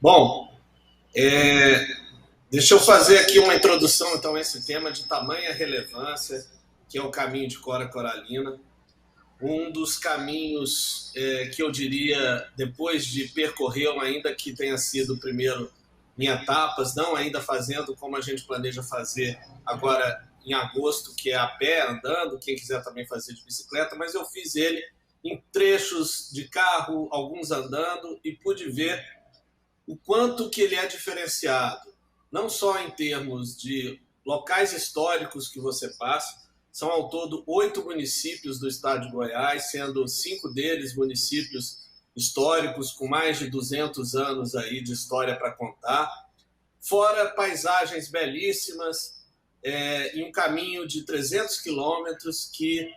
Bom, deixa eu fazer aqui uma introdução então a esse tema de tamanha relevância, que é o caminho de Cora Coralina. Um dos caminhos que eu diria, depois de percorrer, ainda que tenha sido primeiro em etapas, não ainda fazendo como a gente planeja fazer agora em agosto, que é a pé, andando, quem quiser também fazer de bicicleta, mas eu fiz ele em trechos de carro, alguns andando, e pude ver o quanto que ele é diferenciado, não só em termos de locais históricos que você passa, são ao todo 8 municípios do estado de Goiás, sendo 5 deles municípios históricos com mais de 200 anos aí de história para contar, fora paisagens belíssimas, em um caminho de 300 quilômetros que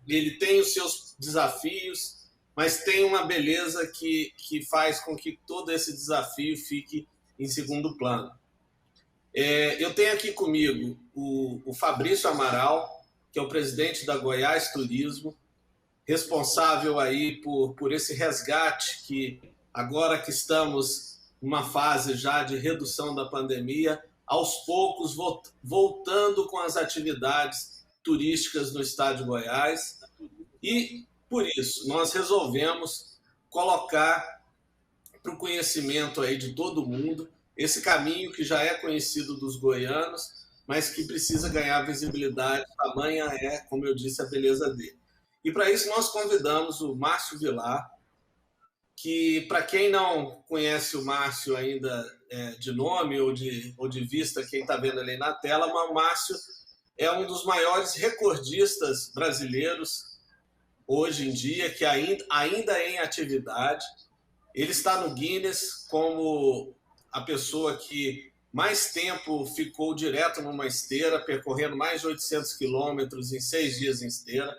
ele tem os seus desafios, mas tem uma beleza que faz com que todo esse desafio fique em segundo plano. Eu tenho aqui comigo o Fabrício Amaral, que é o presidente da Goiás Turismo, responsável aí por esse resgate que, agora que estamos numa fase já de redução da pandemia, aos poucos voltando com as atividades turísticas no estado de Goiás. E, por isso, nós resolvemos colocar para o conhecimento aí de todo mundo esse caminho que já é conhecido dos goianos, mas que precisa ganhar visibilidade, tamanha é, como eu disse, a beleza dele. E para isso nós convidamos o Márcio Vilar, que, para quem não conhece o Márcio ainda de nome ou de vista, quem está vendo ali na tela, mas o Márcio é um dos maiores recordistas brasileiros hoje em dia, que ainda é em atividade. Ele está no Guinness como a pessoa que mais tempo ficou direto numa esteira, percorrendo mais de 800 quilômetros em 6 dias em esteira.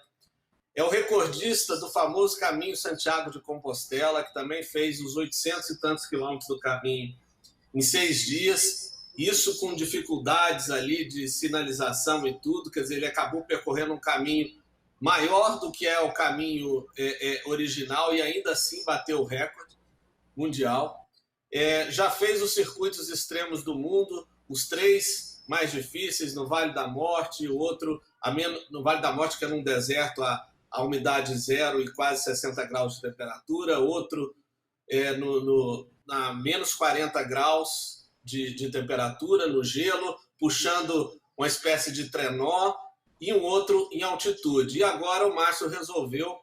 É o recordista do famoso Caminho Santiago de Compostela, que também fez os 800 e tantos quilômetros do caminho em 6 dias, isso com dificuldades ali de sinalização e tudo, quer dizer, ele acabou percorrendo um caminho maior do que é o caminho original e ainda assim bateu o recorde mundial. Já fez os circuitos extremos do mundo, os 3 mais difíceis, no Vale da Morte, o outro no Vale da Morte, que é num deserto a umidade zero e quase 60 graus de temperatura, outro na menos 40 graus de temperatura, no gelo, puxando uma espécie de trenó, e um outro em altitude. E agora o Márcio resolveu,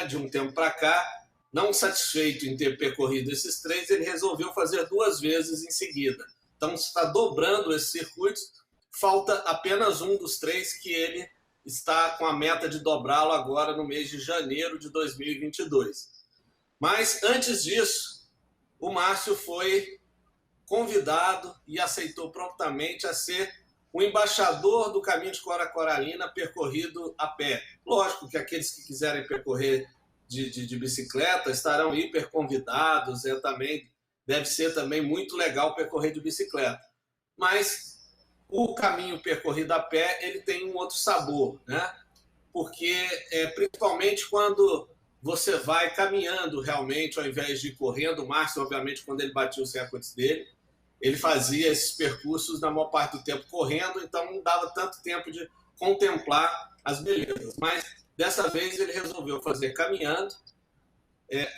de um tempo para cá, não satisfeito em ter percorrido esses 3, ele resolveu fazer 2 vezes em seguida. Então está dobrando esses circuitos, falta apenas um dos 3 que ele está com a meta de dobrá-lo agora no mês de janeiro de 2022. Mas antes disso, o Márcio foi convidado e aceitou prontamente a ser o embaixador do caminho de Cora Coralina percorrido a pé. Lógico que aqueles que quiserem percorrer de bicicleta estarão hiper convidados, deve ser também muito legal percorrer de bicicleta. Mas o caminho percorrido a pé ele tem um outro sabor, né? Porque principalmente quando você vai caminhando realmente, ao invés de ir correndo. O Márcio, obviamente, quando ele batia os recordes dele, ele fazia esses percursos na maior parte do tempo correndo, então não dava tanto tempo de contemplar as belezas. Mas dessa vez ele resolveu fazer caminhando,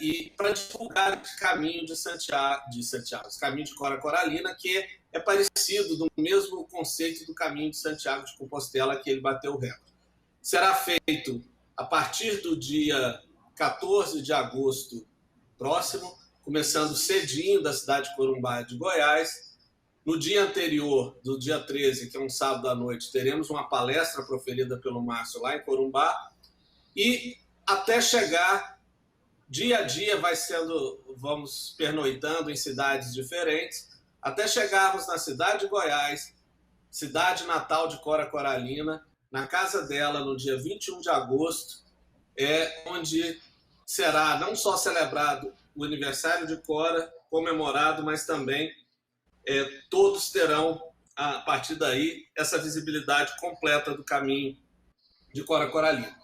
e para divulgar esse caminho de Santiago, esse caminho de Cora Coralina, que é parecido, do mesmo conceito do caminho de Santiago de Compostela, que ele bateu o recorde. Será feito a partir do dia 14 de agosto próximo, começando cedinho da cidade de Corumbá de Goiás. No dia anterior, do dia 13, que é um sábado à noite, teremos uma palestra proferida pelo Márcio lá em Corumbá, e até chegar, dia a dia vamos pernoitando em cidades diferentes, até chegarmos na cidade de Goiás, cidade natal de Cora Coralina, na casa dela, no dia 21 de agosto, onde será não só celebrado o aniversário de Cora, comemorado, mas também todos terão, a partir daí, essa visibilidade completa do caminho de Cora Coralina.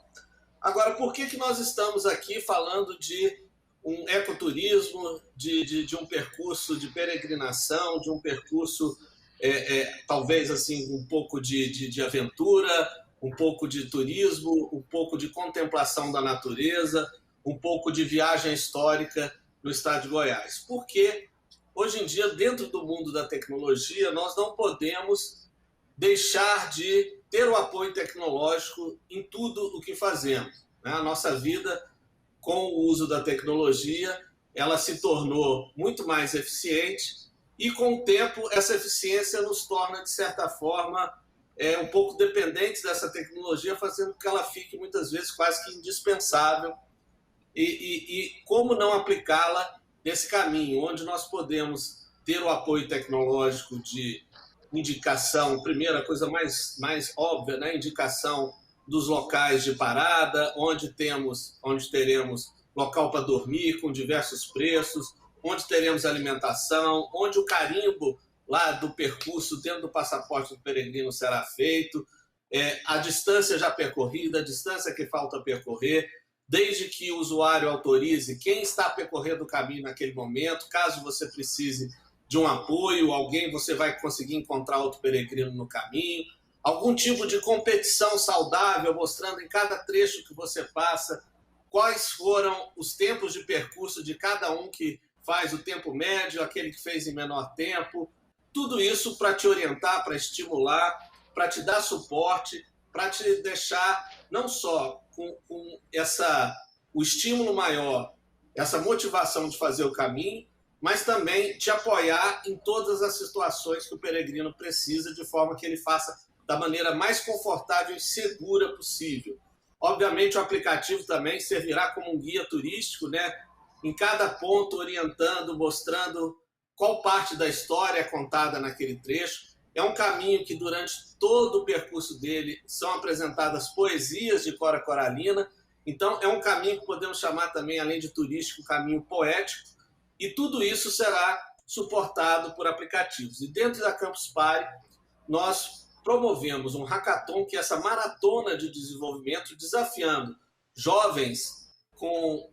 Agora, por que nós estamos aqui falando de um ecoturismo, de um percurso de peregrinação, de um percurso, talvez assim, um pouco de aventura, um pouco de turismo, um pouco de contemplação da natureza, um pouco de viagem histórica no estado de Goiás. Porque hoje em dia, dentro do mundo da tecnologia, nós não podemos deixar de ter o apoio tecnológico em tudo o que fazemos. A nossa vida, com o uso da tecnologia, ela se tornou muito mais eficiente e, com o tempo, essa eficiência nos torna, de certa forma, um pouco dependentes dessa tecnologia, fazendo com que ela fique, muitas vezes, quase que indispensável. E como não aplicá-la nesse caminho, onde nós podemos ter o apoio tecnológico de indicação, primeira coisa mais óbvia, né? Indicação dos locais de parada, onde teremos local para dormir com diversos preços, onde teremos alimentação, onde o carimbo lá do percurso dentro do passaporte do peregrino será feito, a distância já percorrida, a distância que falta percorrer, desde que o usuário autorize quem está percorrendo o caminho naquele momento. Caso você precise de um apoio, você vai conseguir encontrar outro peregrino no caminho, algum tipo de competição saudável, mostrando em cada trecho que você passa quais foram os tempos de percurso de cada um que faz o tempo médio, aquele que fez em menor tempo, tudo isso para te orientar, para estimular, para te dar suporte, para te deixar não só com o estímulo maior, essa motivação de fazer o caminho, mas também te apoiar em todas as situações que o peregrino precisa, de forma que ele faça da maneira mais confortável e segura possível. Obviamente, o aplicativo também servirá como um guia turístico, né? Em cada ponto, orientando, mostrando qual parte da história é contada naquele trecho. É um caminho que, durante todo o percurso dele, são apresentadas poesias de Cora Coralina. Então, é um caminho que podemos chamar também, além de turístico, um caminho poético. E tudo isso será suportado por aplicativos. E dentro da Campus Party, nós promovemos um hackathon, que é essa maratona de desenvolvimento, desafiando jovens com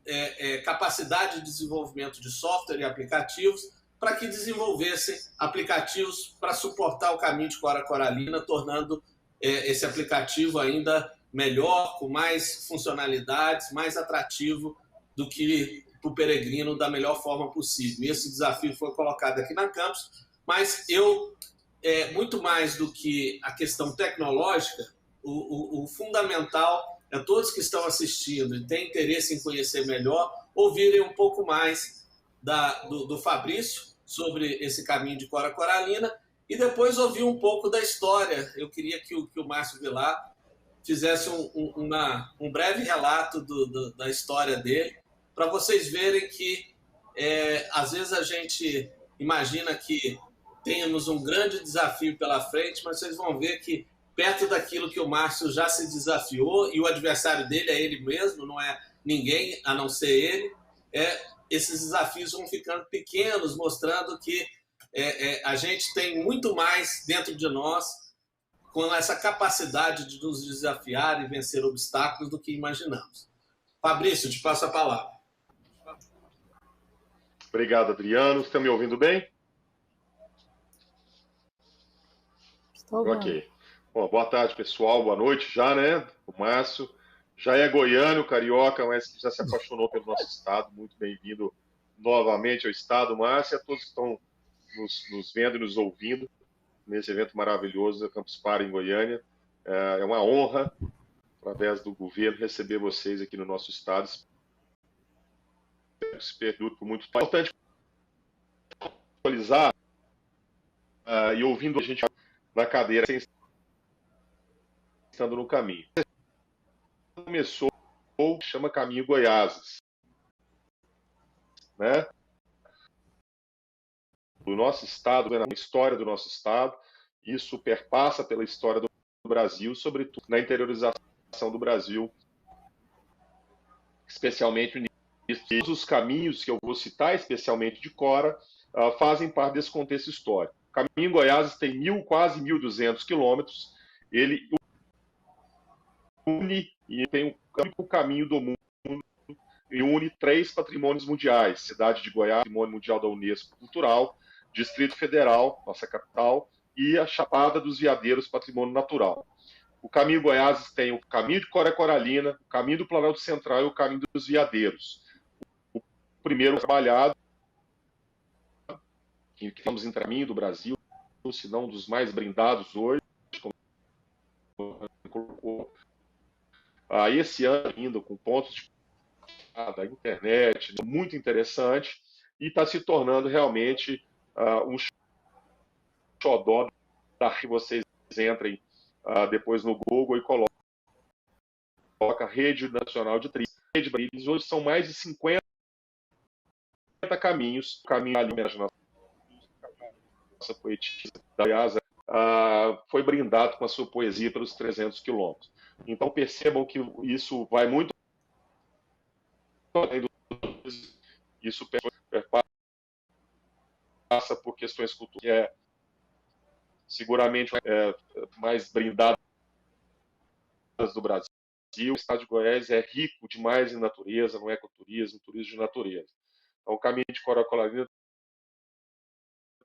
capacidade de desenvolvimento de software e aplicativos, para que desenvolvessem aplicativos para suportar o caminho de Cora Coralina, tornando esse aplicativo ainda melhor, com mais funcionalidades, mais atrativo do que para o peregrino da melhor forma possível. E esse desafio foi colocado aqui na Campus, mas muito mais do que a questão tecnológica, o fundamental é todos que estão assistindo e têm interesse em conhecer melhor, ouvirem um pouco mais do Fabrício sobre esse caminho de Cora Coralina e depois ouvir um pouco da história. Eu queria que o Márcio Vilar fizesse um breve relato da história dele, para vocês verem que às vezes a gente imagina que temos um grande desafio pela frente, mas vocês vão ver que perto daquilo que o Márcio já se desafiou, e o adversário dele é ele mesmo, não é ninguém a não ser ele, esses desafios vão ficando pequenos, mostrando que a gente tem muito mais dentro de nós com essa capacidade de nos desafiar e vencer obstáculos do que imaginamos. Fabrício, te passo a palavra. Obrigado, Adriano. Estão me ouvindo bem? Estou bem. Ok. Bom, boa tarde, pessoal. Boa noite já, né? O Márcio já é goiano, carioca, mas que já se apaixonou pelo nosso estado. Muito bem-vindo novamente ao estado, Márcio, e a todos que estão nos vendo e nos ouvindo nesse evento maravilhoso da Campus Party em Goiânia. É uma honra, através do governo, receber vocês aqui no nosso estado. Esse período muito importante atualizar e ouvindo a gente na cadeira, estando no caminho. Começou, chama Caminho Goiás, né? Do nosso estado, na história do nosso estado, isso perpassa pela história do Brasil, sobretudo na interiorização do Brasil, especialmente no início. Os caminhos que eu vou citar, especialmente de Cora, fazem parte desse contexto histórico. O Caminho Goiás tem quase 1.200 quilômetros. Ele une e tem o único caminho do mundo e une 3 patrimônios mundiais: Cidade de Goiás, Patrimônio Mundial da Unesco Cultural, Distrito Federal, nossa capital, e a Chapada dos Veadeiros, Patrimônio Natural. O Caminho Goiás tem o Caminho de Cora Coralina, o Caminho do Planalto Central e o Caminho dos Veadeiros. O primeiro trabalhado, que estamos em caminho do Brasil, se não um dos mais brindados hoje, esse ano ainda com pontos de da internet, muito interessante, e está se tornando realmente um xodó que vocês entrem depois no Google e coloca Rede Nacional de Trilhos. Hoje são mais de 50 caminhos. O caminho ali, nossa poetisa, aliás, foi brindado com a sua poesia pelos 300 quilômetros. Então percebam que isso vai muito além do isso passa por questões culturais, que é seguramente mais brindadas do Brasil. O estado de Goiás é rico demais em natureza, no ecoturismo, turismo de natureza. Então, o Caminho de Cora Coralina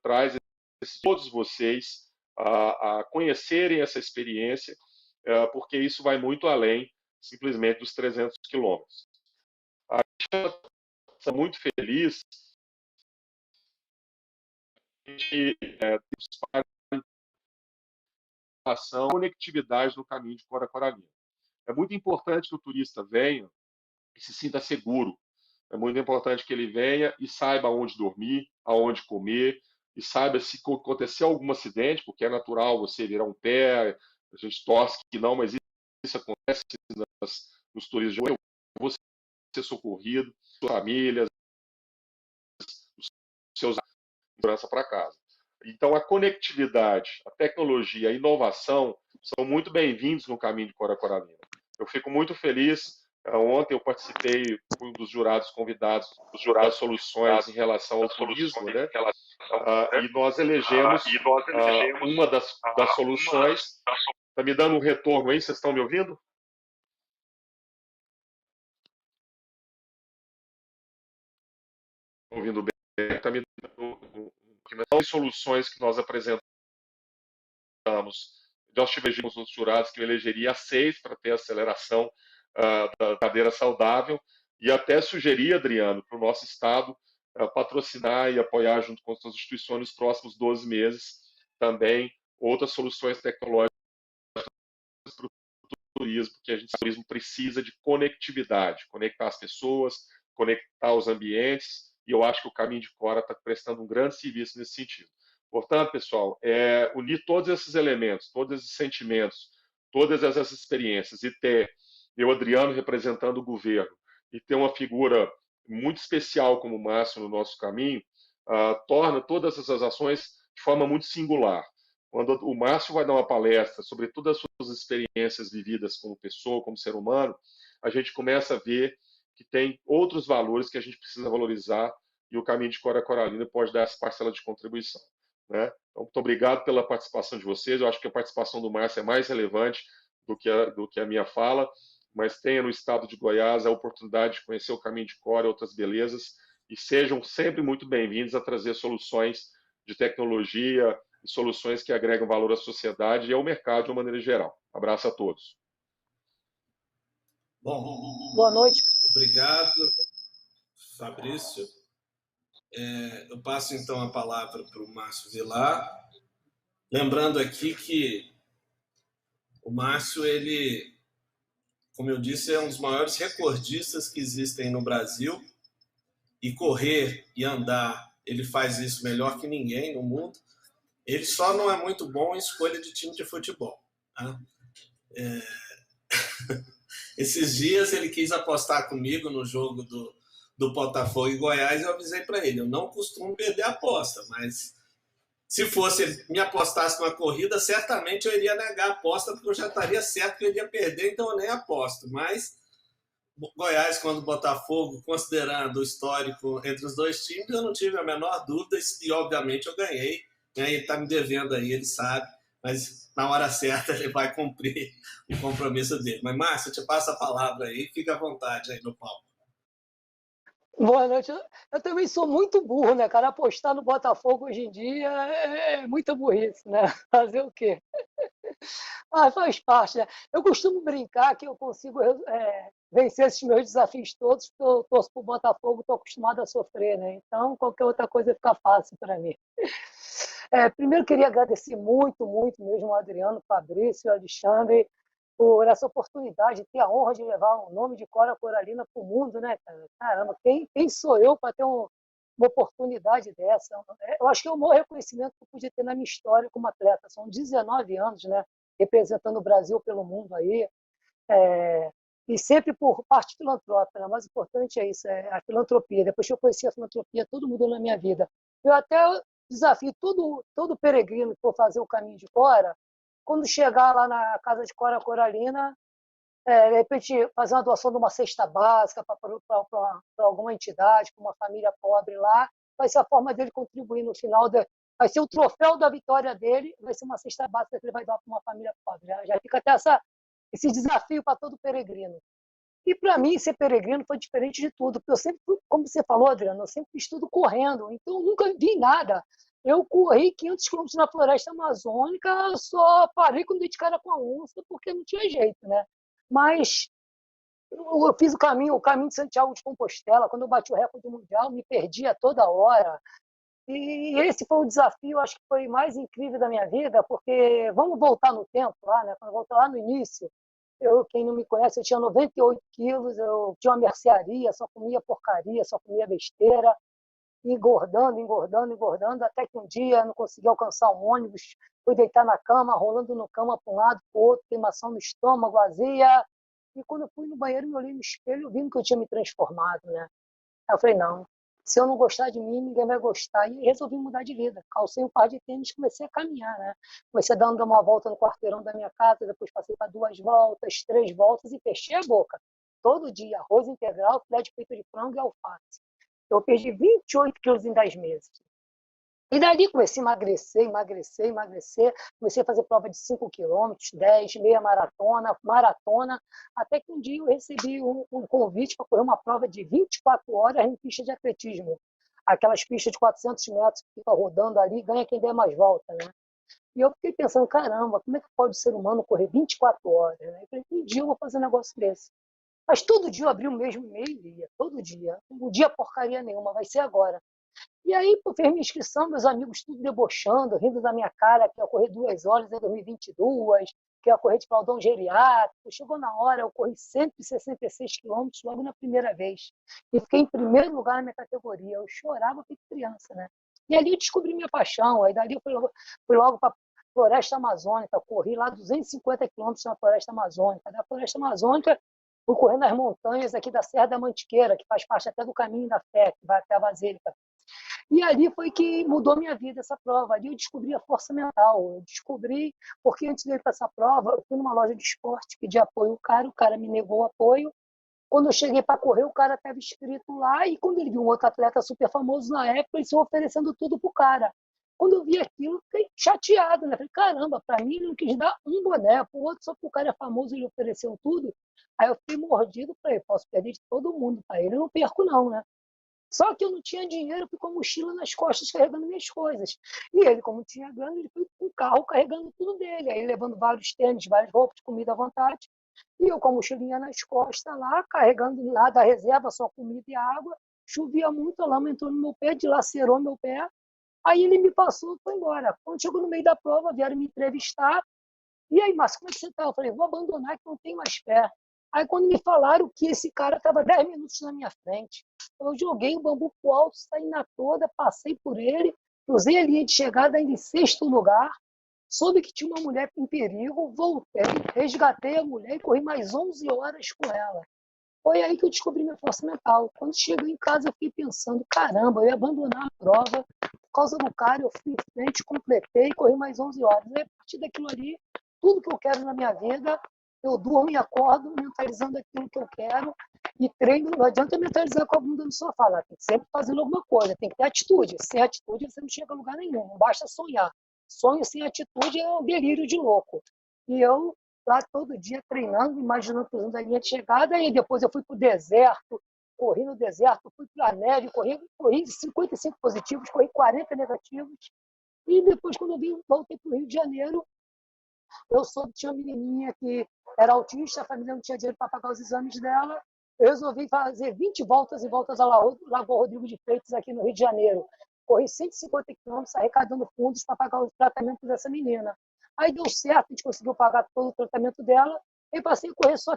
traz todos vocês a conhecerem essa experiência, porque isso vai muito além simplesmente dos 300 quilômetros. A gente está muito feliz de a conectividade no Caminho de Cora Coralina. É muito importante que o turista venha e se sinta seguro. É muito importante que ele venha e saiba onde dormir, aonde comer, e saiba se acontecer algum acidente, porque é natural você virar um pé, a gente torce que não, mas isso acontece nos turistas de hoje. Você ser socorrido, suas famílias, os seus segurança para casa. Então, a conectividade, a tecnologia, a inovação são muito bem-vindos no Caminho de Cora Coralina. Eu fico muito feliz. Ontem eu participei, fui um dos jurados convidados das soluções em relação ao turismo, né? E nós elegemos uma das soluções. Está me dando um retorno aí? Vocês estão me ouvindo? Ouvindo bem? Está me dando soluções que nós apresentamos. Nós tivemos nos jurados que eu elegeria 6 para ter aceleração da cadeira saudável, e até sugeri, Adriano, para o nosso Estado patrocinar e apoiar junto com as instituições nos próximos 12 meses também outras soluções tecnológicas para o turismo, porque o turismo precisa de conectividade, conectar as pessoas, conectar os ambientes, e eu acho que o Caminho de Cora está prestando um grande serviço nesse sentido. Portanto, pessoal, unir todos esses elementos, todos esses sentimentos, todas essas experiências, e ter eu, Adriano, representando o governo, e ter uma figura muito especial como o Márcio no nosso caminho, torna todas essas ações de forma muito singular. Quando o Márcio vai dar uma palestra sobre todas as suas experiências vividas como pessoa, como ser humano, a gente começa a ver que tem outros valores que a gente precisa valorizar, e o Caminho de Cora Coralina pode dar essa parcela de contribuição. Né? Então, muito obrigado pela participação de vocês. Eu acho que a participação do Márcio é mais relevante do que a minha fala, mas tenha no estado de Goiás a oportunidade de conhecer o Caminho de Cora e outras belezas, e sejam sempre muito bem-vindos a trazer soluções de tecnologia e soluções que agregam valor à sociedade e ao mercado de uma maneira geral. Abraço a todos. Bom, boa noite. Obrigado, Fabrício. Eu passo então a palavra para o Márcio Vilar, lembrando aqui que o Márcio, ele, como eu disse, é um dos maiores recordistas que existem no Brasil, e correr e andar, ele faz isso melhor que ninguém no mundo. Ele só não é muito bom em escolha de time de futebol. Tá? Esses dias ele quis apostar comigo no jogo do Botafogo e Goiás, eu avisei para ele, eu não costumo perder a aposta, mas se fosse ele me apostasse numa corrida, certamente eu iria negar a aposta, porque eu já estaria certo que eu iria perder, então eu nem aposto. Mas Goiás contra o Botafogo, considerando o histórico entre os dois times, eu não tive a menor dúvida, e obviamente eu ganhei, né? Ele está me devendo aí, ele sabe, mas na hora certa ele vai cumprir o compromisso dele. Mas, Márcio, eu te passo a palavra aí, fica à vontade aí no palco. Boa noite. Eu também sou muito burro, né, cara? Apostar no Botafogo hoje em dia é muita burrice, né? Fazer o quê? Ah, faz parte, né? Eu costumo brincar que eu consigo vencer esses meus desafios todos, porque eu torço pro Botafogo, estou acostumado a sofrer, né? Então, qualquer outra coisa fica fácil para mim. Primeiro, queria agradecer muito, muito mesmo ao Adriano, Fabrício, Alexandre, por essa oportunidade de ter a honra de levar o nome de Cora Coralina para o mundo, né, cara? Caramba, quem sou eu para ter uma oportunidade dessa? Eu acho que é o maior reconhecimento que eu podia ter na minha história como atleta. São 19 anos, né, representando o Brasil pelo mundo aí, é, e sempre por parte filantrópica. Né? O mais importante é isso, é a filantropia. Depois que eu conheci a filantropia, tudo mudou na minha vida. Eu até desafio todo peregrino que for fazer o caminho de Cora, quando chegar lá na casa de Cora Coralina, de repente fazer uma doação de uma cesta básica para alguma entidade, para uma família pobre lá, vai ser a forma dele contribuir no final, vai ser o troféu da vitória dele, vai ser uma cesta básica que ele vai doar para uma família pobre. Já fica até esse desafio para todo peregrino. E para mim, ser peregrino foi diferente de tudo, porque eu sempre, como você falou, Adriano, eu sempre fiz tudo correndo, então eu nunca vi nada. Eu corri 500 quilômetros na floresta amazônica, só parei quando dei de cara com a onça, porque não tinha jeito, né? Mas eu fiz o caminho de Santiago de Compostela, quando eu bati o recorde mundial, me perdia toda hora. E esse foi o desafio, acho que foi mais incrível da minha vida, porque vamos voltar no tempo lá, né? Quando eu voltar lá no início, quem não me conhece, eu tinha 98 quilos, eu tinha uma mercearia, só comia porcaria, só comia besteira, engordando, engordando, engordando, até que um dia não consegui alcançar um ônibus, fui deitar na cama, rolando no cama para um lado, para o outro, queimação no estômago, azia. E quando eu fui no banheiro, me olhei no espelho, vi que eu tinha me transformado, né? Aí eu falei, não, se eu não gostar de mim, ninguém vai gostar. E resolvi mudar de vida. Calcei um par de tênis e comecei a caminhar, né? Comecei dando uma volta no quarteirão da minha casa, depois passei para 2 voltas, 3 voltas e fechei a boca. Todo dia, arroz integral, filé de peito de frango e alface. Eu perdi 28 quilos em 10 meses. E dali comecei a emagrecer, emagrecer, emagrecer. Comecei a fazer prova de 5 quilômetros, 10, meia maratona, maratona. Até que um dia eu recebi um convite para correr uma prova de 24 horas em pista de atletismo. Aquelas pistas de 400 metros que fica rodando ali, ganha quem der mais volta, né? E eu fiquei pensando, caramba, como é que pode o ser humano correr 24 horas? Né? Eu falei, um dia eu vou fazer um negócio desse. Mas todo dia eu abri o mesmo e-mail e ia, todo dia. Um dia porcaria nenhuma, vai ser agora. E aí, eu fiz minha inscrição, meus amigos tudo debochando, rindo da minha cara, que ia correr 2 horas em 2022, que ia correr de Claudão Geriátrico. Chegou na hora, eu corri 166 quilômetros logo na primeira vez. E fiquei em primeiro lugar na minha categoria. Eu chorava feito criança, né? E ali eu descobri minha paixão. Aí dali eu fui logo para a Floresta Amazônica, corri lá 250 quilômetros na Floresta Amazônica. Da Floresta Amazônica, fui correndo nas montanhas aqui da Serra da Mantiqueira, que faz parte até do Caminho da Fé, que vai até a Basílica. E ali foi que mudou minha vida, essa prova. Ali eu descobri a força mental. Eu descobri, porque antes de ir para essa prova, eu fui numa loja de esporte, pedi apoio ao o cara me negou o apoio. Quando eu cheguei para correr, o cara estava inscrito lá, e quando ele viu um outro atleta super famoso na época, eles estão oferecendo tudo pro cara. Quando eu vi aquilo, eu fiquei chateado, né? Falei, caramba, para mim ele não quis dar um boné, pro outro, só porque o cara é famoso e ele ofereceu tudo. Aí eu fiquei mordido, falei, posso perder de todo mundo, para ele eu não perco não, né? Só que eu não tinha dinheiro, eu fui com a mochila nas costas carregando minhas coisas. E ele, como tinha grana, ele foi com o carro carregando tudo dele. Aí levando vários tênis, várias roupas, comida à vontade. E eu com a mochilinha nas costas lá, carregando nada, a reserva, só comida e água. Chovia muito, a lama entrou no meu pé, dilacerou meu pé. Aí ele me passou e foi embora. Quando chegou no meio da prova, vieram me entrevistar. E aí, Márcio, como é que você está? Eu falei, vou abandonar que não tem mais pé. Aí quando me falaram que esse cara estava 10 minutos na minha frente, eu joguei o bambu pro alto, saí na toda, passei por ele, cruzei a linha de chegada ainda em 6º lugar, soube que tinha uma mulher em perigo, voltei, resgatei a mulher e corri mais 11 horas com ela. Foi aí que eu descobri minha força mental. Quando cheguei em casa, eu fiquei pensando, caramba, eu ia abandonar a prova, por causa do cara, eu fui em frente, completei, corri mais 11 horas. E a partir daquilo ali, tudo que eu quero na minha vida, eu durmo e acordo mentalizando aquilo que eu quero e treino. Não adianta mentalizar com a bunda no sofá, lá. Tem que sempre fazendo alguma coisa, tem que ter atitude. Sem atitude, você não chega a lugar nenhum, não basta sonhar. Sonho sem atitude é um delírio de louco. E eu lá todo dia treinando, imaginando cruzando a linha de chegada, e depois eu fui para o deserto, corri no deserto, fui para a neve, corri 55 positivos, corri 40 negativos. E depois, quando eu voltei para o Rio de Janeiro, eu soube que tinha uma menininha que era autista, a família não tinha dinheiro para pagar os exames dela. Eu resolvi fazer 20 voltas e voltas à Lagoa Rodrigo de Freitas, aqui no Rio de Janeiro. Corri 150 quilômetros arrecadando fundos para pagar o tratamento dessa menina. Aí deu certo, a gente conseguiu pagar todo o tratamento dela e passei a correr só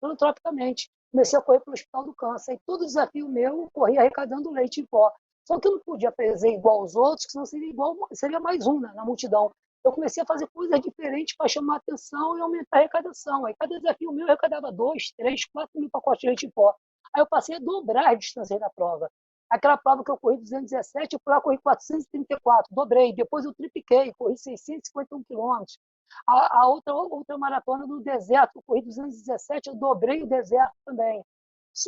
filantropicamente. Comecei a correr para o Hospital do Câncer. E todo desafio meu, eu corri arrecadando leite em pó. Só que eu não podia fazer igual aos outros, que senão seria mais um, né, na multidão. Eu comecei a fazer coisas diferentes para chamar a atenção e aumentar a arrecadação. Aí cada desafio meu eu arrecadava 2, 3, 4 mil pacotes de leite em pó. Aí eu passei a dobrar as distâncias da prova. Aquela prova que eu corri 217, eu fui lá corri 434, dobrei. Depois eu tripliquei, corri 651 quilômetros. A outra maratona do deserto, eu corri 217, eu dobrei o deserto também.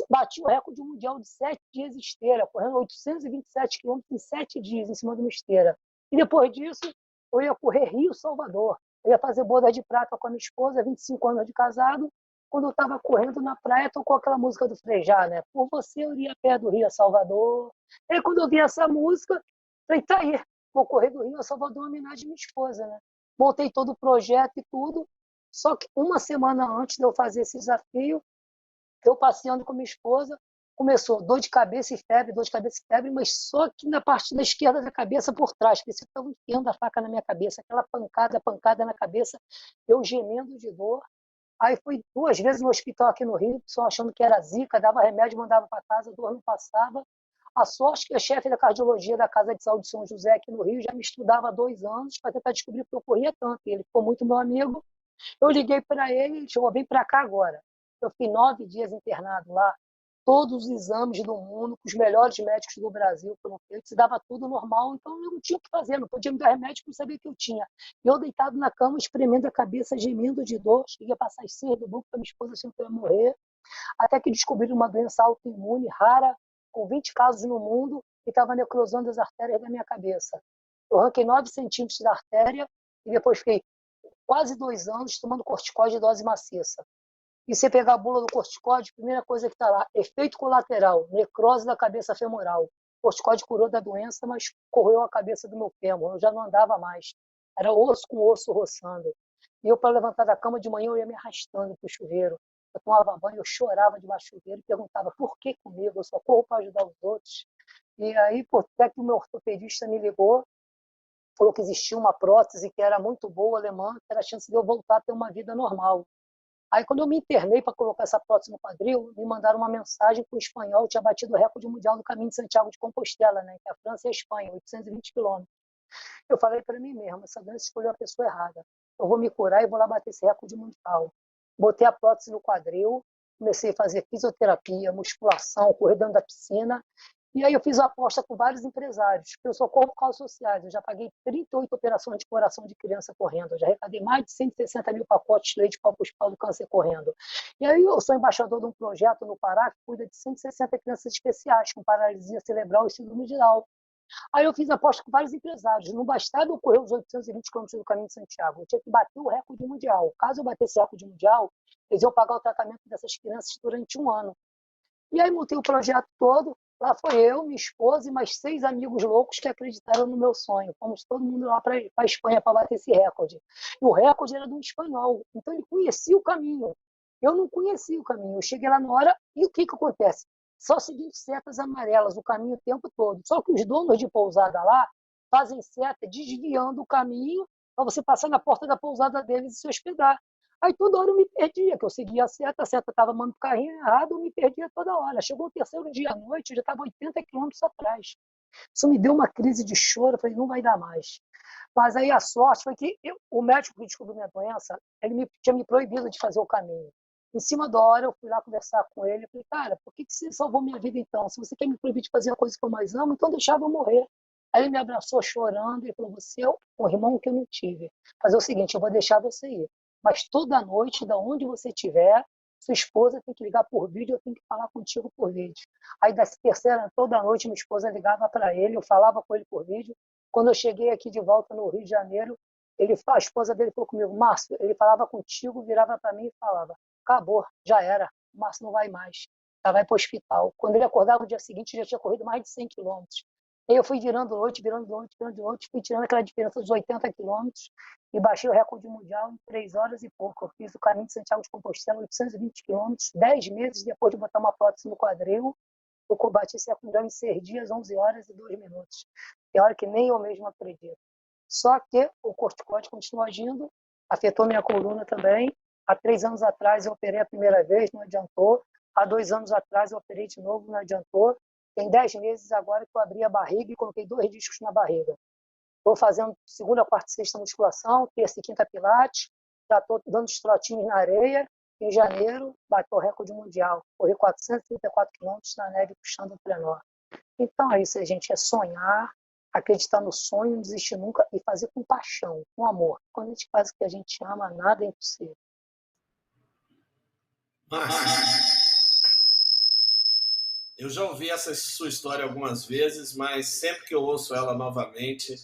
Bati o recorde mundial de 7 dias esteira, correndo 827 quilômetros em 7 dias em cima de uma esteira. E depois disso, eu ia correr Rio-Salvador. Eu ia fazer boda de prata com a minha esposa, 25 anos de casado. Quando eu estava correndo na praia, tocou aquela música do Frejá, né? Por você eu iria a pé do Rio a Salvador. E aí, quando eu vi essa música, falei, tá aí, vou correr do Rio a Salvador em homenagem à minha esposa, né? Montei todo o projeto e tudo. Só que uma semana antes de eu fazer esse desafio, eu passeando com minha esposa, começou dor de cabeça e febre, mas só que na parte da esquerda da cabeça por trás, porque você estava enfiando a faca na minha cabeça, aquela pancada na cabeça, eu gemendo de dor. Aí fui 2 vezes no hospital aqui no Rio, só achando que era zika, dava remédio, mandava para casa, a dor não passava. A sorte que a chefe da cardiologia da Casa de Saúde de São José aqui no Rio já me estudava há 2 anos para tentar descobrir porque eu corria tanto. E ele ficou muito meu amigo. Eu liguei para ele, ele chegou, vem para cá agora. Eu fiquei 9 dias internado lá, todos os exames do mundo, com os melhores médicos do Brasil foram feitos, dava tudo normal, então eu não tinha o que fazer, não podia me dar remédio, porque não sabia o que eu tinha. E eu deitado na cama, espremendo a cabeça, gemendo de dor, cheguei a passar as 6 do banco para minha esposa, achando que eu ia morrer, até que descobriram uma doença autoimune rara, com 20 casos no mundo, e estava necrosando as artérias da minha cabeça. Eu arranquei 9 centímetros da artéria, e depois fiquei quase 2 anos tomando corticóide de dose maciça. E você pegar a bula do corticóide, a primeira coisa que está lá, efeito colateral, necrose da cabeça femoral. O corticóide curou da doença, mas corroeu a cabeça do meu fêmur, eu já não andava mais. Era osso com osso roçando. E eu, para levantar da cama de manhã, eu ia me arrastando para o chuveiro. Eu tomava banho, eu chorava debaixo do chuveiro e perguntava por que comigo? Eu só corro para ajudar os outros. E aí, até que o meu ortopedista me ligou, falou que existia uma prótese que era muito boa, alemã, que era a chance de eu voltar a ter uma vida normal. Aí, quando eu me internei para colocar essa prótese no quadril, me mandaram uma mensagem que o espanhol tinha batido o recorde mundial do caminho de Santiago de Compostela, né, entre a França e a Espanha, 820 quilômetros. Eu falei para mim mesmo, essa doença escolheu a pessoa errada. Eu vou me curar e vou lá bater esse recorde mundial. Botei a prótese no quadril, comecei a fazer fisioterapia, musculação, correr dentro da piscina. E aí eu fiz uma aposta com vários empresários, porque eu socorro por causas sociais. Eu já paguei 38 operações de coração de criança correndo. Eu já arrecadei mais de 160 mil pacotes de leite para o Hospital do Câncer correndo. E aí eu sou embaixador de um projeto no Pará que cuida de 160 crianças especiais com paralisia cerebral e síndrome de Down. Aí eu fiz aposta com vários empresários. Não bastava eu correr os 820 quilômetros do caminho de Santiago. Eu tinha que bater o recorde mundial. Caso eu batesse o recorde mundial, eles iam pagar o tratamento dessas crianças durante 1 ano. E aí montei o projeto todo. Lá foi eu, minha esposa e mais 6 amigos loucos que acreditaram no meu sonho. Fomos todo mundo lá para a Espanha para bater esse recorde. E o recorde era de um espanhol. Então ele conhecia o caminho. Eu não conhecia o caminho. Eu cheguei lá na hora e o que acontece? Só seguindo setas amarelas o caminho o tempo todo. Só que os donos de pousada lá fazem seta desviando o caminho para você passar na porta da pousada deles e se hospedar. Aí toda hora eu me perdia, que eu seguia a seta estava mandando o carrinho errado, eu me perdia toda hora. Chegou o 3º dia à noite, eu já estava 80 quilômetros atrás. Isso me deu uma crise de choro, eu falei, não vai dar mais. Mas aí a sorte foi que o médico que descobriu minha doença, ele tinha me proibido de fazer o caminho. Em cima da hora, eu fui lá conversar com ele, eu falei, cara, por que você salvou minha vida então? Se você quer me proibir de fazer a coisa que eu mais amo, então deixava eu morrer. Aí ele me abraçou chorando e falou, você é um irmão que eu não tive. Fazer o seguinte, eu vou deixar você ir. Mas toda noite, da onde você estiver, sua esposa tem que ligar por vídeo, eu tenho que falar contigo por vídeo. Aí, da terceira, toda noite, minha esposa ligava para ele, eu falava com ele por vídeo. Quando eu cheguei aqui de volta no Rio de Janeiro, a esposa dele falou comigo, Márcio, ele falava contigo, virava para mim e falava, acabou, já era, o Márcio não vai mais. já vai para o hospital. Quando ele acordava no dia seguinte, já tinha corrido mais de 100 quilômetros. Aí eu fui virando noite, fui tirando aquela diferença dos 80 quilômetros e baixei o recorde mundial em 3 horas e pouco. Eu fiz o caminho de Santiago de Compostela, 820 quilômetros, 10 meses depois de botar uma prótese no quadril. Eu combati esse recorde mundial em 6 dias, 11 horas e 2 minutos. É hora que nem eu mesmo acredito. Só que o corticoide continua agindo, afetou minha coluna também. Há 3 anos atrás eu operei a primeira vez, não adiantou. Há 2 anos atrás eu operei de novo, não adiantou. Tem 10 meses agora que eu abri a barriga e coloquei 2 discos na barriga. Estou fazendo segunda, quarta e sexta musculação, terça e quinta pilates. Já estou dando os trotinhos na areia. Em janeiro, bateu o recorde mundial. Corri 434 quilômetros na neve puxando o trenó. Então é isso, gente. É sonhar, acreditar no sonho, não desistir nunca e fazer com paixão, com amor. Quando a gente faz o que a gente ama, nada é impossível. Eu já ouvi essa sua história algumas vezes, mas sempre que eu ouço ela novamente,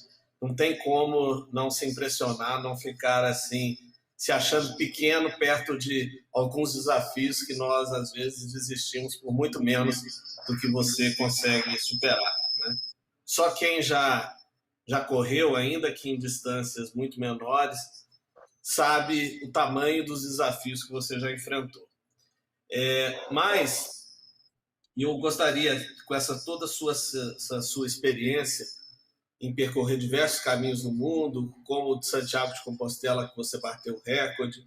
não tem como não se impressionar, não ficar assim, se achando pequeno perto de alguns desafios que nós, às vezes, desistimos por muito menos do que você consegue superar, né? Só quem já correu, ainda que em distâncias muito menores, sabe o tamanho dos desafios que você já enfrentou. Mas eu gostaria, com toda essa sua experiência em percorrer diversos caminhos no mundo, como o de Santiago de Compostela, que você bateu o recorde,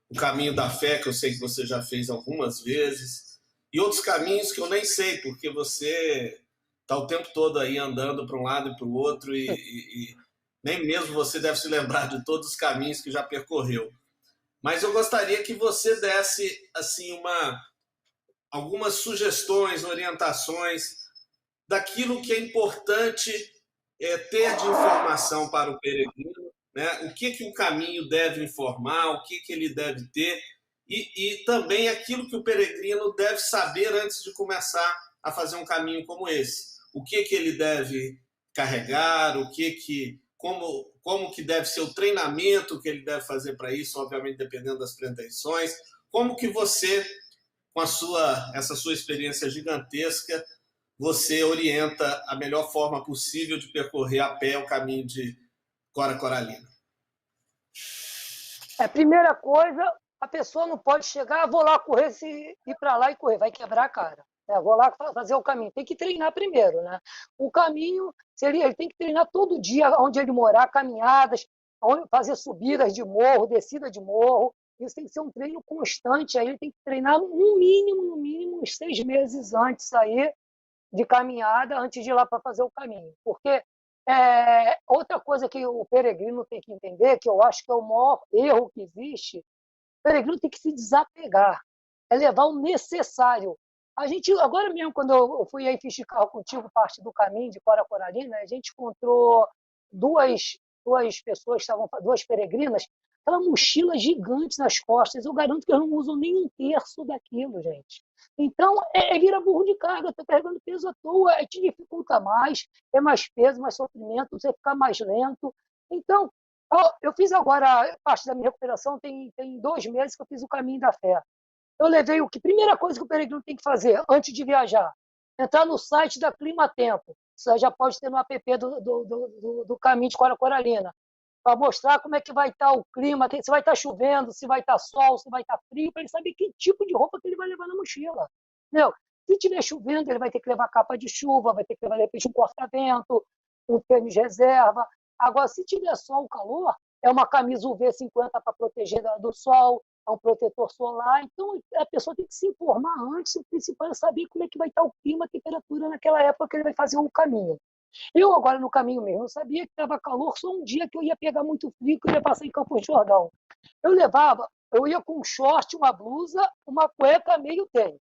o caminho da fé, que eu sei que você já fez algumas vezes, e outros caminhos que eu nem sei, porque você está o tempo todo aí andando para um lado e para o outro, e nem mesmo você deve se lembrar de todos os caminhos que já percorreu. Mas eu gostaria que você desse assim algumas sugestões, orientações daquilo que é importante ter de informação para o peregrino, né? O que o caminho deve informar, o que ele deve ter, e também aquilo que o peregrino deve saber antes de começar a fazer um caminho como esse. O que ele deve carregar, como que deve ser o treinamento que ele deve fazer para isso, obviamente dependendo das pretensões. Como que você, com essa sua experiência gigantesca, você orienta a melhor forma possível de percorrer a pé o caminho de Cora Coralina? Primeira coisa, a pessoa não pode chegar, vou lá correr, ir para lá e correr, vai quebrar a cara. Vou lá fazer o caminho. Tem que treinar primeiro, né? O caminho ele tem que treinar todo dia, onde ele morar, caminhadas, fazer subidas de morro, descida de morro. Isso tem que ser um treino constante. Aí ele tem que treinar no mínimo, uns 6 meses antes aí de caminhada, antes de ir lá para fazer o caminho. Porque outra coisa que o peregrino tem que entender, que eu acho que é o maior erro que existe, o peregrino tem que se desapegar, levar o necessário. A gente, agora mesmo, quando eu fui aí, fiz de carro contigo, parte do caminho de Cora Coralina, a gente encontrou duas pessoas, duas peregrinas, aquela mochila gigante nas costas. Eu garanto que elas não usam nem 1/3 daquilo, gente. Então, vira burro de carga, está carregando peso à toa, te dificulta mais, é mais peso, mais sofrimento, você fica mais lento. Então, eu fiz agora, parte da minha recuperação, tem 2 meses que eu fiz o caminho da fé. Eu levei primeira coisa que o peregrino tem que fazer antes de viajar, entrar no site da Climatempo. Isso já pode ter no app do caminho de Cora Coralina, para mostrar como é que vai estar o clima, se vai estar chovendo, se vai estar sol, se vai estar frio, para ele saber que tipo de roupa que ele vai levar na mochila. Entendeu? Se estiver chovendo, ele vai ter que levar capa de chuva, vai ter que levar, de repente, um corta-vento, um tênis de reserva. Agora, se tiver sol, calor, é uma camisa UV50 para proteger do sol, é um protetor solar. Então, a pessoa tem que se informar antes, o principal é saber como é que vai estar o clima, a temperatura naquela época que ele vai fazer o caminho. Eu agora no caminho mesmo, eu sabia que estava calor, só um dia que eu ia pegar muito frio, que eu ia passar em Campos do Jordão. Eu ia com um short, uma blusa, uma cueca, meio tênis.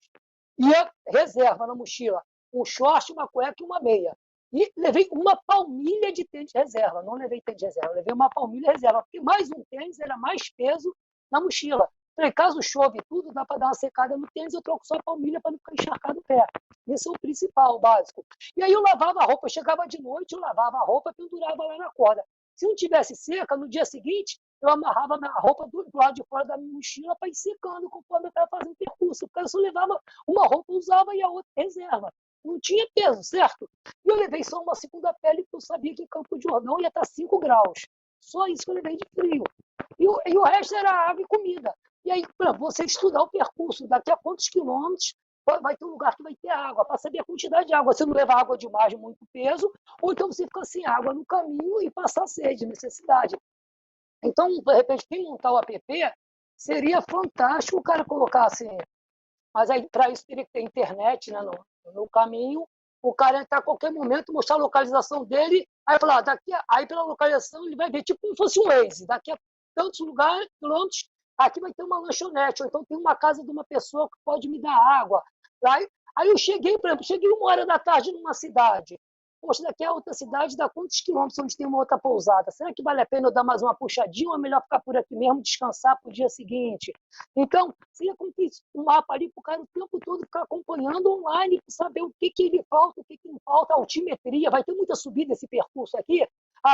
Ia reserva na mochila, um short, uma cueca e uma meia. E levei uma palmilha de tênis reserva, não levei tênis reserva, levei uma palmilha reserva, porque mais um tênis era mais peso na mochila. Falei, caso chove tudo, dá para dar uma secada no tênis, eu troco só a palmilha para não ficar encharcado o pé. Esse é o principal, o básico. E aí eu lavava a roupa, eu chegava de noite, eu lavava a roupa, pendurava lá na corda. Se não tivesse seca, no dia seguinte, eu amarrava a roupa do lado de fora da minha mochila para ir secando conforme eu estava fazendo o percurso. Porque eu só levava uma roupa, usava e a outra reserva. Não tinha peso, certo? E eu levei só uma segunda pele, porque eu sabia que em Campo de Jordão ia estar 5 graus. Só isso que eu levei de frio. E o resto era água e comida. E aí, para você estudar o percurso, daqui a quantos quilômetros vai ter um lugar que vai ter água, para saber a quantidade de água. Você não leva água demais de muito peso, ou então você fica sem água no caminho e passar sede, necessidade. Então, de repente, quem montar o app seria fantástico o cara colocar assim. Mas aí, para isso, teria que ter internet, né, no caminho. O cara entrar a qualquer momento, mostrar a localização dele, aí falar, aí pela localização ele vai ver, tipo como se fosse um Waze. Daqui a tantos lugares, quilômetros, aqui vai ter uma lanchonete, ou então tem uma casa de uma pessoa que pode me dar água. Aí eu cheguei, por exemplo, cheguei 1h da tarde numa cidade. Poxa, daqui a outra cidade dá quantos quilômetros onde tem uma outra pousada? Será que vale a pena eu dar mais uma puxadinha ou é melhor ficar por aqui mesmo, descansar para o dia seguinte? Então, seria como um mapa ali para o cara o tempo todo ficar acompanhando online, para saber o que ele falta, o que não falta, altimetria. Vai ter muita subida esse percurso aqui?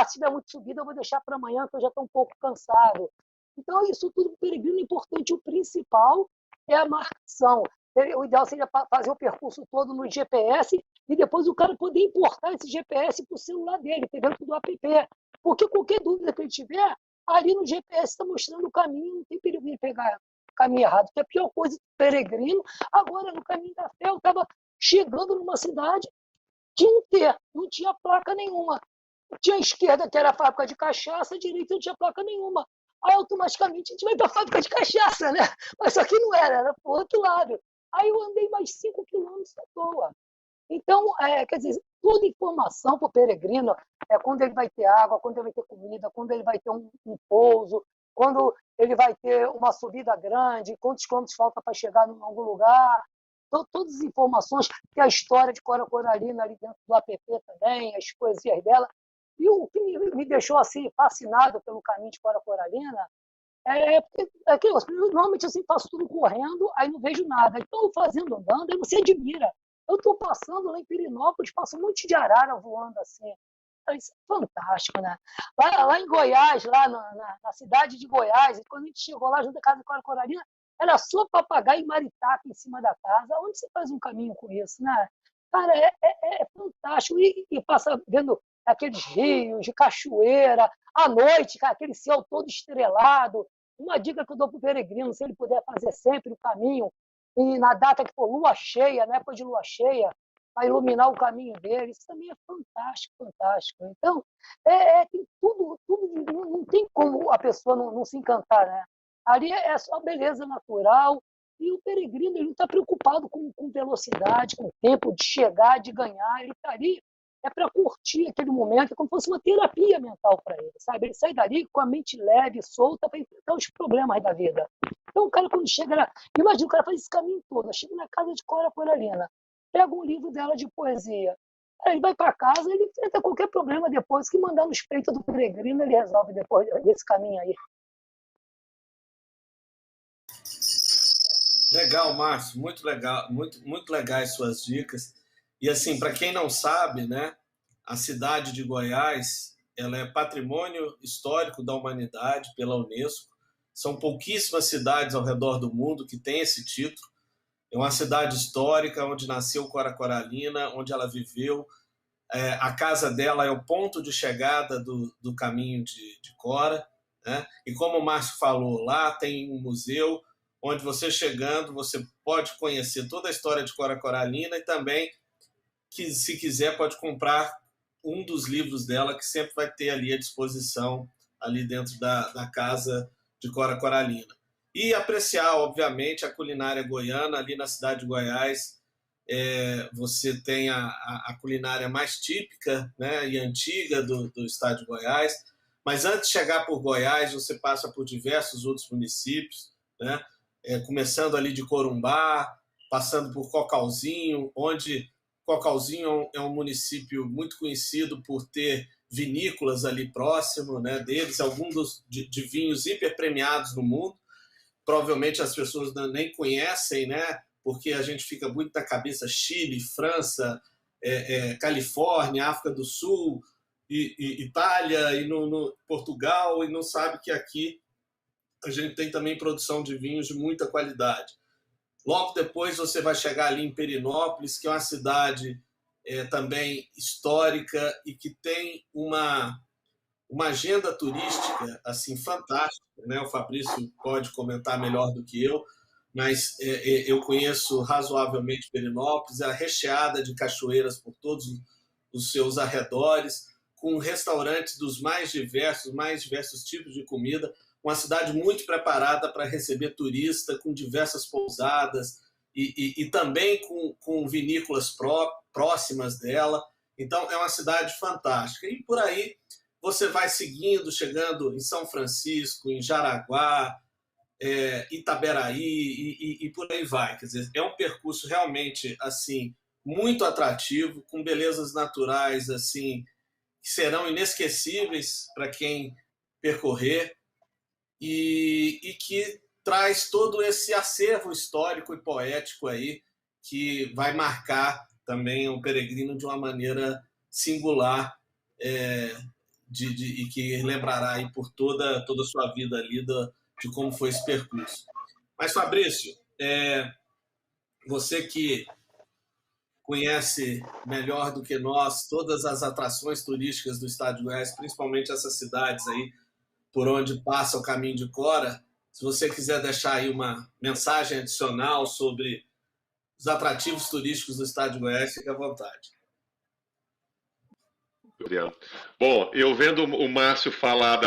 Se tiver muita subida, eu vou deixar para amanhã, que eu já estou um pouco cansado. Então, isso tudo para o peregrino é importante. O principal é a marcação. O ideal seria fazer o percurso todo no GPS e depois o cara poder importar esse GPS para o celular dele, dentro do app. Porque qualquer dúvida que ele tiver, ali no GPS está mostrando o caminho, não tem perigo de pegar o caminho errado. Que é a pior coisa do peregrino. Agora, no caminho da fé, eu estava chegando numa cidade, tinha um T, não tinha placa nenhuma. Tinha a esquerda, que era a fábrica de cachaça, a direita não tinha placa nenhuma. Aí, automaticamente, a gente vai para a fábrica de cachaça, né? Mas só que não era para o outro lado. Aí eu andei mais 5 quilômetros à toa. Então, quer dizer, toda informação para o peregrino é quando ele vai ter água, quando ele vai ter comida, quando ele vai ter um pouso, quando ele vai ter uma subida grande, quantos quilômetros falta para chegar em algum lugar. Então, todas as informações, tem a história de Cora Coralina ali dentro do app também, as poesias dela. E o que me deixou assim fascinado pelo caminho de Cora Coralina porque normalmente assim, faço tudo correndo, aí não vejo nada. Então, fazendo andando, aí você admira. Eu estou passando lá em Pirinópolis, passa um monte de arara voando assim. Isso é fantástico, né? Lá em Goiás, lá na cidade de Goiás, quando a gente chegou lá junto à casa da Coralina, era só papagaio e maritaca em cima da casa. Onde você faz um caminho com isso, né? Cara, é fantástico. E passa vendo aqueles rios de cachoeira, à noite, cara, aquele céu todo estrelado. Uma dica que eu dou para o peregrino, se ele puder fazer sempre o caminho, e na data que for lua cheia, na época de lua cheia, para iluminar o caminho dele, isso também é fantástico, fantástico. Então, tem tudo, não tem como a pessoa não se encantar, né? Ali é só beleza natural, e o peregrino ele não está preocupado com velocidade, com tempo de chegar, de ganhar, ele está ali para curtir aquele momento, é como se fosse uma terapia mental para ele, sabe? Ele sai dali com a mente leve, solta, para enfrentar os problemas da vida. Então, o cara, quando chega lá, imagina o cara faz esse caminho todo, chega na casa de Cora Coralina, pega um livro dela de poesia, aí ele vai para casa, ele enfrenta qualquer problema depois, que mandar nos peitos do peregrino, ele resolve depois desse caminho aí. Legal, Márcio, muito legal, muito legais suas dicas. E assim, para quem não sabe, né, a cidade de Goiás, ela é patrimônio histórico da humanidade pela Unesco. São pouquíssimas cidades ao redor do mundo que têm esse título. É uma cidade histórica onde nasceu Cora Coralina, onde ela viveu. A casa dela é o ponto de chegada do caminho de Cora, né? E como o Márcio falou, lá tem um museu onde você chegando, você pode conhecer toda a história de Cora Coralina e também, que se quiser, pode comprar um dos livros dela, que sempre vai ter ali à disposição, ali dentro da casa de Cora Coralina. E apreciar, obviamente, a culinária goiana. Ali na cidade de Goiás, você tem a culinária mais típica, né, e antiga do estado de Goiás. Mas antes de chegar por Goiás, você passa por diversos outros municípios, né, começando ali de Corumbá, passando por Cocalzinho, onde Cocalzinho é um município muito conhecido por ter vinícolas ali próximo, né, deles, alguns de vinhos hiper premiados no mundo. Provavelmente as pessoas nem conhecem, né, porque a gente fica muito na cabeça Chile, França, Califórnia, África do Sul, e Itália, e no Portugal, e não sabe que aqui a gente tem também produção de vinhos de muita qualidade. Logo depois você vai chegar ali em Perinópolis, que é uma cidade também histórica e que tem uma agenda turística assim fantástica, né? O Fabrício pode comentar melhor do que eu, mas eu conheço razoavelmente Perinópolis, é recheada de cachoeiras por todos os seus arredores, com restaurantes dos mais diversos tipos de comida, uma cidade muito preparada para receber turista, com diversas pousadas e também com vinícolas próximas dela. Então, é uma cidade fantástica. E por aí você vai seguindo, chegando em São Francisco, em Jaraguá, Itaberaí e por aí vai. Quer dizer, é um percurso realmente assim muito atrativo, com belezas naturais assim que serão inesquecíveis para quem percorrer e que traz todo esse acervo histórico e poético aí que vai marcar também o peregrino de uma maneira singular e que lembrará aí por toda a sua vida ali de como foi esse percurso. Mas, Fabrício, você que conhece melhor do que nós todas as atrações turísticas do estado de Goiás, principalmente essas cidades aí por onde passa o caminho de Cora, se você quiser deixar aí uma mensagem adicional sobre os atrativos turísticos do estado de Goiás, fique à vontade. Bom, eu vendo o Márcio falar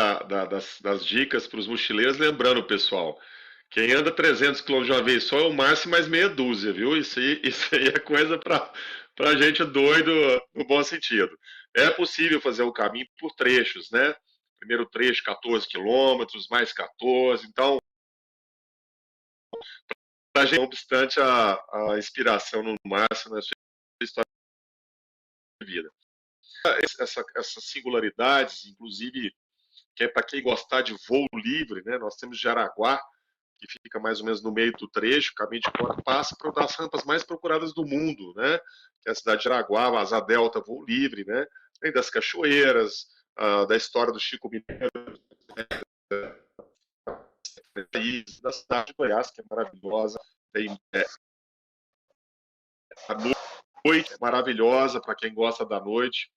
das dicas para os mochileiros, lembrando, pessoal, quem anda 300 km de uma vez só é o Márcio mais meia dúzia, viu? Isso aí é coisa para gente doido no bom sentido. É possível fazer o caminho por trechos, né? Primeiro trecho, 14 quilômetros, mais 14. Então, a gente, não obstante a inspiração no Márcio na sua história de vida. Essas singularidades, inclusive, que é para quem gostar de voo livre, né? Nós temos Jaraguá, que fica mais ou menos no meio do trecho, o caminho de Cora passa para uma das rampas mais procuradas do mundo, né? Que é a cidade de Jaraguá, Asa Delta, voo livre, né? Tem das cachoeiras, da história do Chico Mineiro, da cidade de Goiás, que é maravilhosa, tem a noite maravilhosa para quem gosta da noite,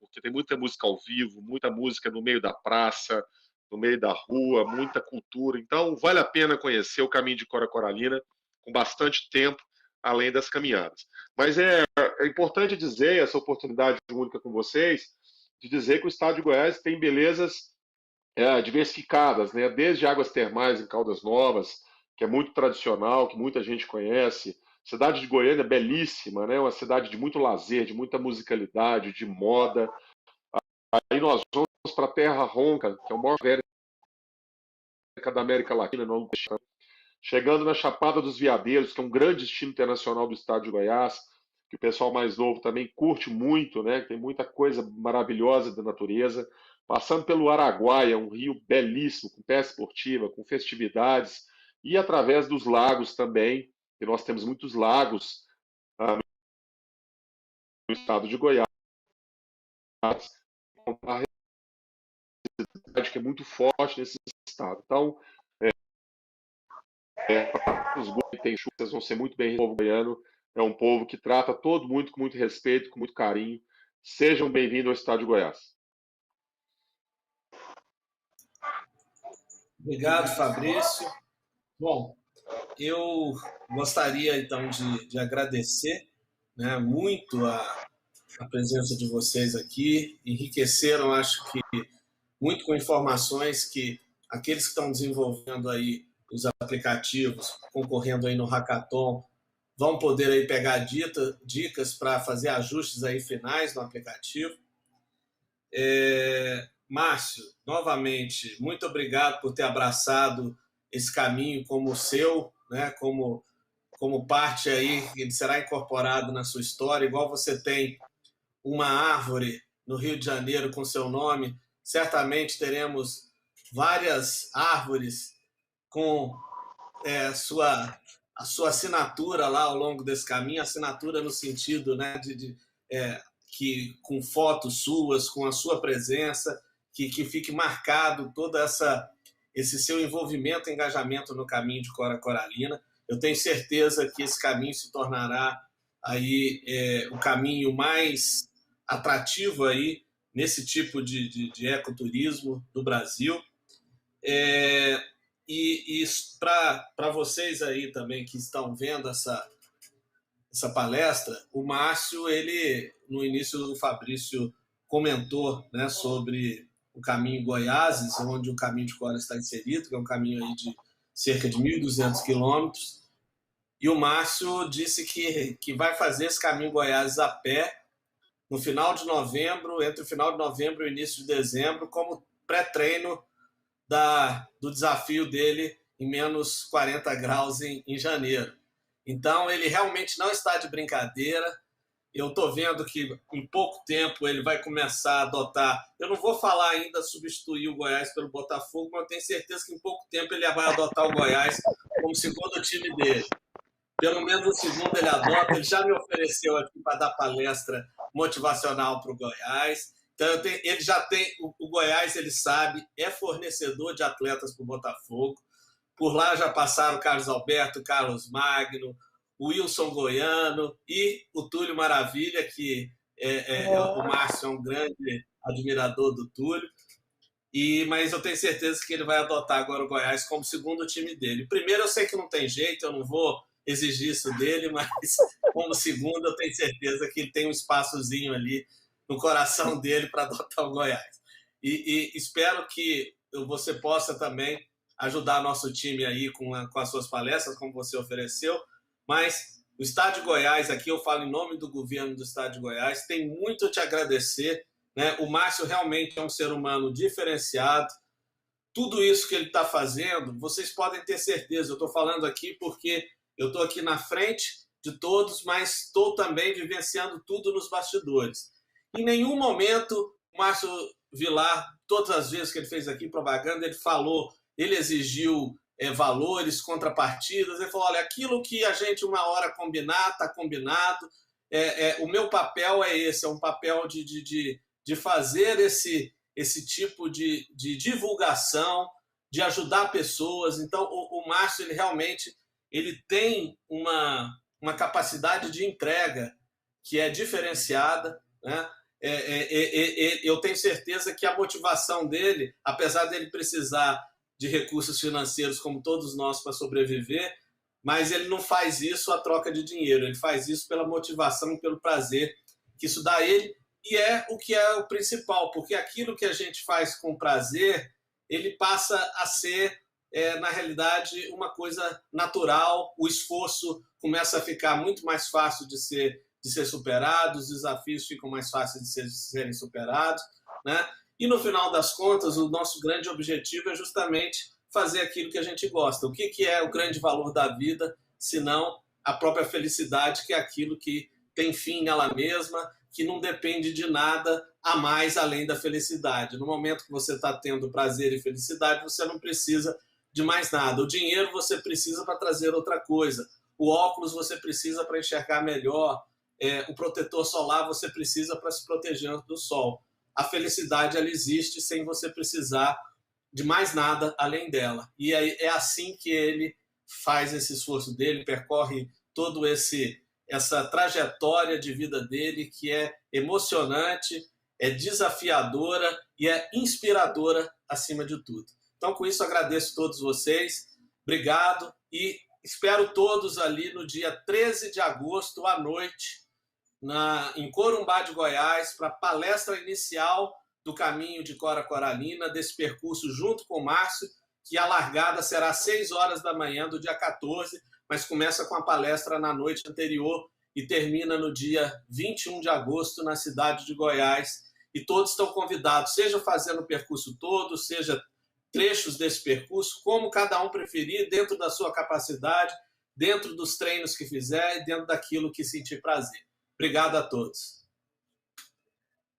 porque tem muita música ao vivo, muita música no meio da praça, no meio da rua, muita cultura. Então, vale a pena conhecer o caminho de Cora Coralina com bastante tempo, além das caminhadas. Mas é importante dizer, essa oportunidade única com vocês, de dizer que o estado de Goiás tem belezas diversificadas, né? Desde águas termais em Caldas Novas, que é muito tradicional, que muita gente conhece. Cidade de Goiânia, belíssima, né? Uma cidade de muito lazer, de muita musicalidade, de moda. Aí nós vamos para a Terra Ronca, que é o maior férica da América Latina, no chegando na Chapada dos Veadeiros, que é um grande destino internacional do estado de Goiás, que o pessoal mais novo também curte muito, né? Tem muita coisa maravilhosa da natureza. Passando pelo Araguaia, um rio belíssimo, com pesca esportiva, com festividades, e através dos lagos também, que nós temos muitos lagos no estado de Goiás, uma cidade que é muito forte nesse estado. Então, os goianos vocês vão ser muito bem. O povo goiano é um povo que trata todo mundo com muito respeito, com muito carinho. Sejam bem-vindos ao estado de Goiás. Obrigado, Fabrício. Bom, eu gostaria então de agradecer, né, muito a presença de vocês aqui. Enriqueceram, acho que, muito com informações que aqueles que estão desenvolvendo aí os aplicativos, concorrendo aí no Hackathon, vão poder aí pegar dicas para fazer ajustes aí finais no aplicativo. Márcio, novamente, muito obrigado por ter abraçado esse caminho como seu, né, como parte aí, ele será incorporado na sua história, igual você tem uma árvore no Rio de Janeiro com seu nome, certamente teremos várias árvores com a sua assinatura lá ao longo desse caminho, assinatura no sentido, né, que com fotos suas, com a sua presença, que fique marcado toda esse seu envolvimento e engajamento no caminho de Cora Coralina. Eu tenho certeza que esse caminho se tornará aí o caminho mais atrativo aí nesse tipo de ecoturismo do Brasil. E para vocês aí também que estão vendo essa palestra, o Márcio, ele no início o Fabrício comentou, né, sobre o caminho Goiáses, onde o caminho de Cora está inserido, que é um caminho aí de cerca de 1.200 quilômetros, e o Márcio disse que vai fazer esse caminho Goiáses a pé no final de novembro, entre o final de novembro e o início de dezembro, como pré-treino do desafio dele em menos 40 graus em janeiro. Então, ele realmente não está de brincadeira. Eu estou vendo que em pouco tempo ele vai começar a adotar. Eu não vou falar ainda substituir o Goiás pelo Botafogo, mas eu tenho certeza que em pouco tempo ele vai adotar o Goiás como segundo time dele. Pelo menos o segundo ele adota. Ele já me ofereceu aqui para dar palestra motivacional para o Goiás. Então, ele já tem. O Goiás, ele sabe, é fornecedor de atletas para o Botafogo. Por lá já passaram o Carlos Alberto, Carlos Magno, o Wilson Goiano e o Túlio Maravilha, que o Márcio é um grande admirador do Túlio. Mas eu tenho certeza que ele vai adotar agora o Goiás como segundo time dele. Primeiro, eu sei que não tem jeito, eu não vou exigir isso dele, mas como segundo, eu tenho certeza que ele tem um espaçozinho ali no coração dele para adotar o Goiás. E espero que você possa também ajudar nosso time aí com as suas palestras, como você ofereceu. Mas o Estado de Goiás, aqui eu falo em nome do governo do Estado de Goiás, tem muito a te agradecer, né? O Márcio realmente é um ser humano diferenciado. Tudo isso que ele está fazendo, vocês podem ter certeza. Eu estou falando aqui porque eu estou aqui na frente de todos, mas estou também vivenciando tudo nos bastidores. Em nenhum momento, o Márcio Vilar, todas as vezes que ele fez aqui propaganda, ele falou, ele exigiu valores, contrapartidas. Ele falou, olha, aquilo que a gente uma hora combinar, está combinado. O meu papel é esse, é um papel de fazer esse tipo de divulgação, de ajudar pessoas. Então, o Márcio, ele realmente ele tem uma capacidade de entrega que é diferenciada, né? Eu tenho certeza que a motivação dele, apesar dele precisar de recursos financeiros como todos nós para sobreviver, mas ele não faz isso a troca de dinheiro, ele faz isso pela motivação, pelo prazer que isso dá a ele, e é o que é o principal, porque aquilo que a gente faz com prazer, ele passa a ser, na realidade, uma coisa natural, o esforço começa a ficar muito mais fácil de ser superado, os desafios ficam mais fáceis de serem superados, né? E no final das contas, o nosso grande objetivo é justamente fazer aquilo que a gente gosta. O que é o grande valor da vida, senão a própria felicidade, que é aquilo que tem fim nela mesma, que não depende de nada a mais além da felicidade. No momento que você está tendo prazer e felicidade, você não precisa de mais nada. O dinheiro você precisa para trazer outra coisa. O óculos você precisa para enxergar melhor. O protetor solar você precisa para se proteger do sol. A felicidade, ela existe sem você precisar de mais nada além dela. E é assim que ele faz esse esforço dele, percorre todo essa trajetória de vida dele, que é emocionante, é desafiadora e é inspiradora acima de tudo. Então, com isso, agradeço a todos vocês. Obrigado e espero todos ali no dia 13 de agosto, à noite, em Corumbá de Goiás, para a palestra inicial do caminho de Cora Coralina, desse percurso junto com o Márcio, que a largada será às 6 horas da manhã do dia 14, mas começa com a palestra na noite anterior e termina no dia 21 de agosto na cidade de Goiás. E todos estão convidados, seja fazendo o percurso todo, seja trechos desse percurso, como cada um preferir, dentro da sua capacidade, dentro dos treinos que fizer e dentro daquilo que sentir prazer. Obrigado a todos.